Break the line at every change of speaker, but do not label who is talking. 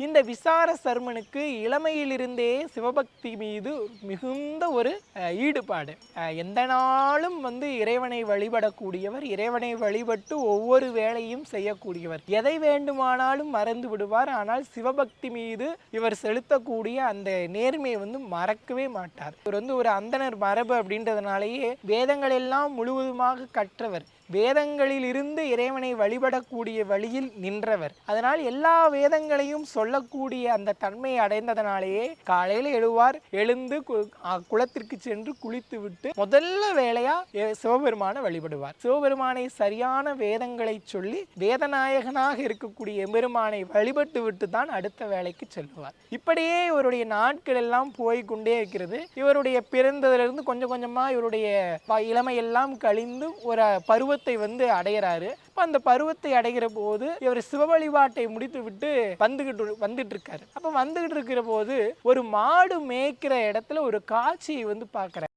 இந்த விசார சர்மனுக்கு இளமையிலிருந்தே சிவபக்தி மீது மிகுந்த ஒரு ஈடுபாடு. எந்த நாளும் இறைவனை வழிபடக்கூடியவர், இறைவனை வழிபட்டு ஒவ்வொரு வேளையும் செய்யக்கூடியவர். எதை வேண்டுமானாலும் மறந்து விடுவார். ஆனால் சிவபக்தி மீது இவர் செலுத்தக்கூடிய அந்த நேர்மையை மறக்கவே மாட்டார். இவர் ஒரு அந்தணர் மரபு அப்படின்றதுனாலேயே வேதங்கள் எல்லாம் முழுவதுமாக கற்றவர். வேதங்களில் இருந்து இறைவனை வழிபடக்கூடிய வழியில் நின்றவர். அதனால் எல்லா வேதங்களையும் சொல்லக்கூடிய அந்த தன்மையை அடைந்ததனாலேயே காலையில் எழுவார். எழுந்து குளத்திற்கு சென்று குளித்து விட்டு முதல்ல வேலையா சிவபெருமானை வழிபடுவார். சிவபெருமானை சரியான வேதங்களை சொல்லி வேதநாயகனாக இருக்கக்கூடிய எம்பெருமானை வழிபட்டு விட்டு தான் அடுத்த வேலைக்கு செல்வார். இப்படியே இவருடைய நாட்கள் எல்லாம் போய்கொண்டே இருக்கிறது. இவருடைய பிறந்ததிலிருந்து கொஞ்சம் கொஞ்சமா இவருடைய இளமையெல்லாம் கழிந்து ஒரு பருவத்தை அடைகிறாரு. அந்த பருவத்தை அடைகிற போது இவர் சிவ வழிபாட்டை முடித்து விட்டு வந்துட்டு இருக்காரு. அப்ப வந்துகிட்டு இருக்கிற போது ஒரு மாடு மேய்க்கிற இடத்துல ஒரு காட்சியை பார்க்கிறார்.